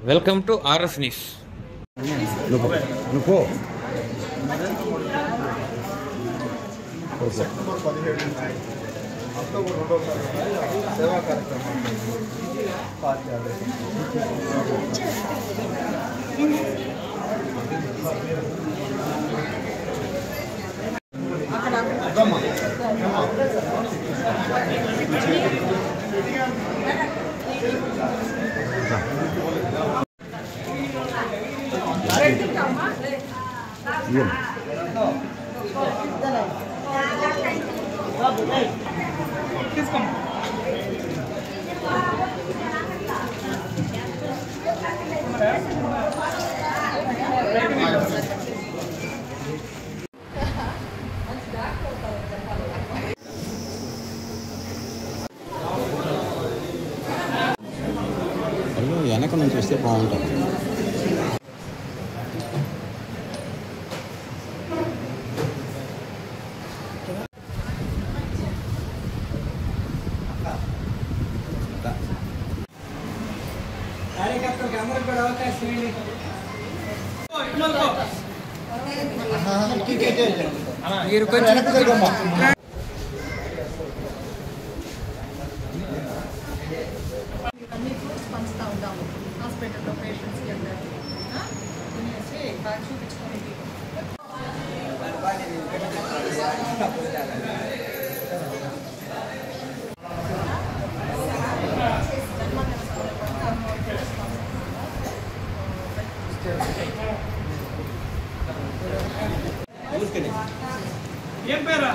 Welcome to RS news. September 17 నుంచి October 2వ తారీఖు సేవా కార్యక్రమాలు పార్టీ ఆదేశం. వెనక నుంచి వస్తే బాగుంటుంది. కార్యకర్తలకు అందరికి కూడా అవకాశం మీరు కొంచెం పంచుతూ ఉంటాము హాస్పిటల్లో పేషెంట్స్కి అందరికీ తినేసి బాగా చూపించుకొని ఏం పేరా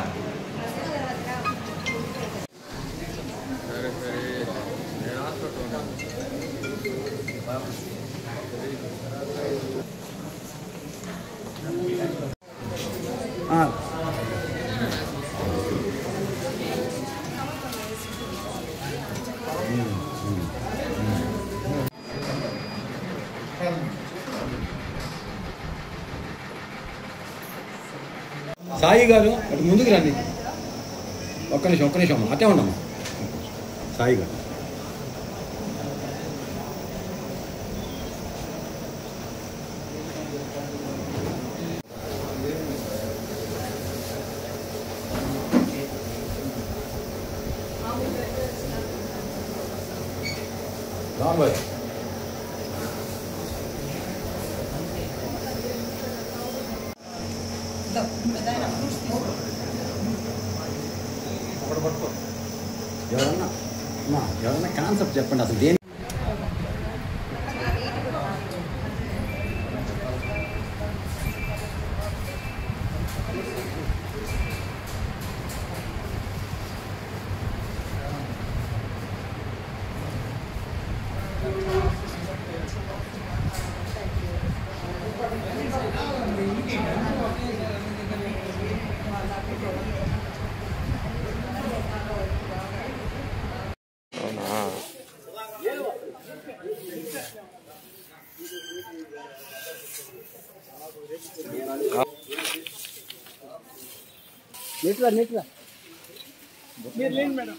సాయి గారు అటు ముందుకు రండి. ఒక్క నిమిషం అమ్మా, అటే ఉండమ్మా. సాయి గారు రాంబాయ్ ఎవరన్నా కాన్సెప్ట్ చెప్పండి అసలు దేని నీట్లా మీరు లేండి మేడం.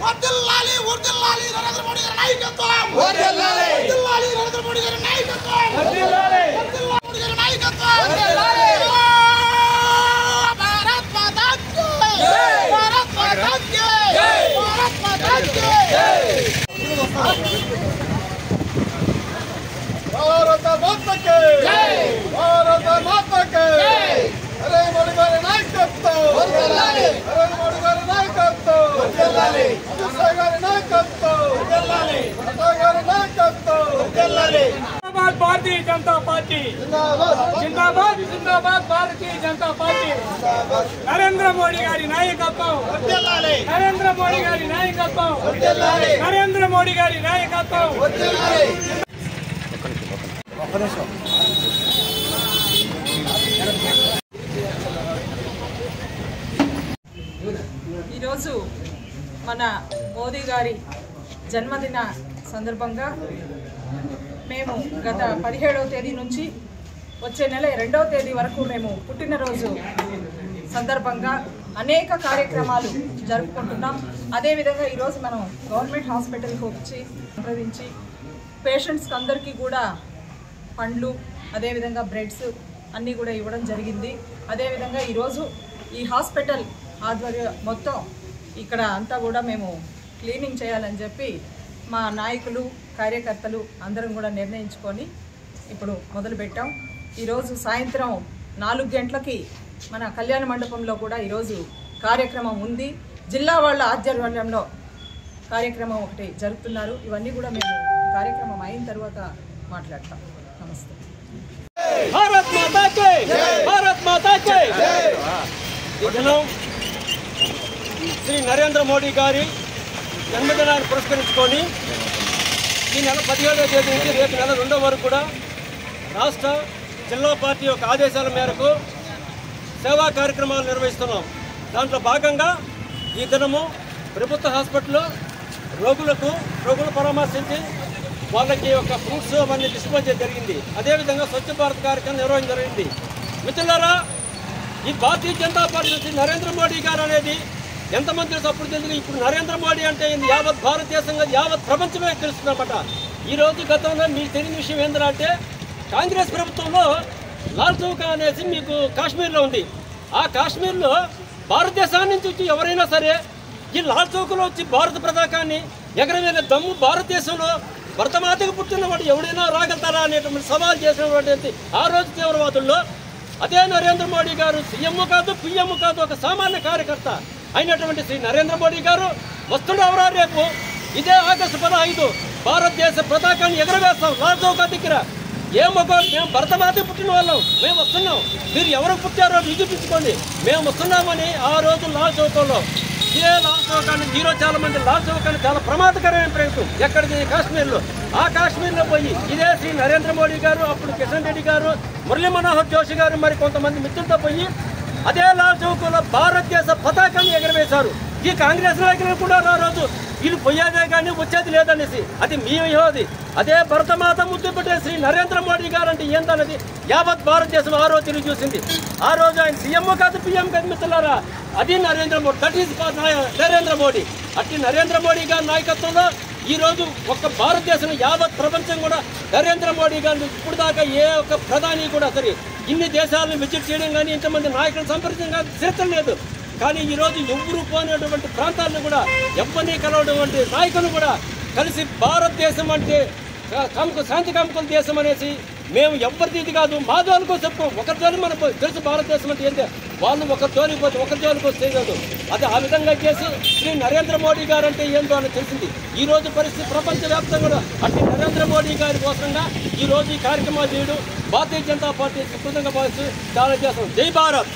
వర్ధిల్లాలి వర్ధిల్లాలి నరేంద్ర మోడీ గారి నాయకత్వం. వర్ధిల్లాలి వర్ధిల్లాలి నరేంద్ర మోడీ గారి నాయకత్వం. వర్ధిల్లాలి వర్ధిల్లాలి మోడీ గారి నాయకత్వం. వర్ధిల్లాలి భారత్ మాతా కీ జై. భారత్ మాతా కీ జై. భారత్ మాతా కీ జై. భారత మాతా కీ జై. భారత మాతా కీ జై. నరేంద్ర మోడీ గారి నాయకత్వం. వర్ధిల్లాలి నరేంద్ర మోడీ గారి నాయకత్వం. వర్ధిల్లాలి గారి నాయకత్వం. వర్ధిల్లాలి గారి నాయకత్వం. వర్ధిల్లాలి జిందాబాద్ భారతీయ జనతా పార్టీ. జిందాబాద్ జిందాబాద్ భారతీయ జనతా పార్టీ. నరేంద్ర మోడీ గారి నాయకత్వం. వర్ధిల్లాలి నరేంద్ర మోడీ గారి నాయకత్వం. వర్ధిల్లాలి నరేంద్ర మోడీ గారి నాయకత్వం. వర్ధిల్లాలి. ఈరోజు మన మోదీ గారి జన్మదిన సందర్భంగా మేము గత 17వ తేదీ నుంచి వచ్చే నెల 2వ తేదీ వరకు మేము పుట్టినరోజు సందర్భంగా అనేక కార్యక్రమాలు జరుపుకుంటున్నాం. అదేవిధంగా ఈరోజు మనం గవర్నమెంట్ హాస్పిటల్కి వచ్చి సంప్రదించి పేషెంట్స్కి అందరికీ కూడా పండ్లు అదేవిధంగా బ్రెడ్స్ అన్నీ కూడా ఇవ్వడం జరిగింది. అదేవిధంగా ఈరోజు ఈ హాస్పిటల్ ఆధ్వర్యం మొత్తం ఇక్కడ అంతా కూడా మేము క్లీనింగ్ చేయాలని చెప్పి మా నాయకులు కార్యకర్తలు అందరం కూడా నిర్ణయించుకొని ఇప్పుడు మొదలుపెట్టాం. ఈరోజు సాయంత్రం 4 గంటలకి మన కళ్యాణ మండపంలో కూడా ఈరోజు కార్యక్రమం ఉంది. జిల్లా వాళ్ళ ఆధ్వర్యంలో కార్యక్రమం ఒకటి జరుపుతున్నారు. ఇవన్నీ కూడా మేము కార్యక్రమం అయిన తర్వాత మాట్లాడతాం. నమస్తే. భారత్ మాతా కి భారత్ మాతా కి ఈ దినం శ్రీ నరేంద్ర మోడీ గారి జన్మదినాన్ని పురస్కరించుకొని ఈ నెల 17వ తేదీ నుంచి రేపు నెల 2వ వరకు కూడా రాష్ట్ర జిల్లా పార్టీ యొక్క ఆదేశాల మేరకు సేవా కార్యక్రమాలు నిర్వహిస్తున్నాం. దాంట్లో భాగంగా ఈ దినము ప్రభుత్వ హాస్పిటల్లో రోగులు పరామర్శించి వాళ్ళకి ఒక ఫ్రూట్స్ అవన్నీ డిస్ట్రిబ్యూట్ చేయడం జరిగింది. అదేవిధంగా స్వచ్ఛ భారత్ కార్యక్రమం నిర్వహించడం జరిగింది. మిత్రులారా, ఈ భారతీయ జనతా పార్టీ నుంచి నరేంద్ర మోడీ గారు అనేది ఎంతమంది అప్పుడు తెలుసు. ఇప్పుడు నరేంద్ర మోడీ అంటే యావత్ భారతదేశంగా యావత్ ప్రపంచమే తెలుస్తుందన్నమాట. ఈరోజు గతంలో మీకు తెలియని విషయం ఏంటంటే కాంగ్రెస్ ప్రభుత్వంలో లాల్ చౌక్ అనేసి మీకు కాశ్మీర్లో ఉంది. ఆ కాశ్మీర్లో భారతదేశాన్ని నుంచి వచ్చి ఎవరైనా సరే ఈ లాల్ చౌక్లో వచ్చి భారత పతాకాన్ని ఎగరవేసే దమ్ము భారతదేశంలో భరతమాతకు పుట్టిన వాడు ఎవడైనా రాగలుగుతారా అనేటువంటి సవాల్ చేసినటువంటి ఆ రోజు తీవ్రవాదుల్లో అదే నరేంద్ర మోడీ గారు సీఎం కాదు పిఎం కాదు ఒక సామాన్య కార్యకర్త అయినటువంటి శ్రీ నరేంద్ర మోడీ గారు వస్తున్నవరా రేపు ఇదే ఆగస్టు 15 భారతదేశ పతాకాన్ని ఎగరవేస్తాం లాల్ చౌక్ దగ్గర. మేము భరతమాతకు పుట్టిన వాళ్ళం, మేము వస్తున్నాం, మీరు ఎవరు పుట్టారో నిరూపించుకోండి, మేము వస్తున్నామని ఆ రోజు లాల్ చౌకలో ఇదే లాల్ చౌకాన్ని చాలా మంది లాల్ చౌకాన్ని చాలా ప్రమాదకరమైన ప్రయత్నం ఎక్కడికి కాశ్మీర్లో ఆ కాశ్మీర్లో పోయి ఇదే శ్రీ నరేంద్ర మోడీ గారు అప్పుడు కిషన్ రెడ్డి గారు మురళీ మనోహర్ జోషి గారు మరి కొంతమంది మిత్రులతో పోయి అదే లాల్ చౌక్లో భారతదేశ పతాకాన్ని ఎగరవేశారు. ఈ కాంగ్రెస్ నాయకులు కూడా ఆ రోజు వీళ్ళు పోయేదే కానీ వచ్చేది లేదనేసి అది మీ యోది అదే భరతమాత ముద్దు పెట్టే శ్రీ నరేంద్ర మోడీ గారు అంటే ఏంటన్నది యావత్ భారతదేశం ఆ రోజు తిరిగి చూసింది. ఆ రోజు ఆయన సీఎం కాదు పిఎం కాదు మిత్రులారా, అది నరేంద్ర మోడీ, దట్ ఈస్ నరేంద్ర మోడీ. అట్టి నరేంద్ర మోడీ గారి నాయకత్వంలో ఈ రోజు ఒక్క భారతదేశం యావత్ ప్రపంచం కూడా నరేంద్ర మోడీ గారిని ఇప్పుడు దాకా ఏ ఒక్క ప్రధాని కూడా సరే ఇన్ని దేశాలను విజిట్ చేయడం కానీ ఇంతమంది నాయకులను సంప్రదించడం కానీ చరిత్ర లేదు. కానీ ఈరోజు ఎవరు పోయినటువంటి ప్రాంతాలను కూడా ఎవరిని కలవటువంటి నాయకులు కూడా కలిసి భారతదేశం అంటే శాంతి కాముకుల దేశం అనేసి మేము ఎవరిది ఇది కాదు మా జోలికి చెప్పుకోం. ఒకరి జోలి మనకు తెలుసు భారతదేశం అంటే ఏంటంటే వాళ్ళు ఒకరి జోలికి పోతే ఒకరి జోలికి వస్తే కాదు. అది ఆ విధంగా చేసి శ్రీ నరేంద్ర మోడీ గారు అంటే ఏంటో అని తెలిసింది. ఈ రోజు పరిస్థితి ప్రపంచవ్యాప్తంగా కూడా అట్టి నరేంద్ర మోడీ గారి కోసంగా ఈ రోజు ఈ కార్యక్రమాలు చేయడం భారతీయ జనతా పార్టీ విస్తృతంగా భావిస్తూ చాలా చేస్తాం. జై భారత్.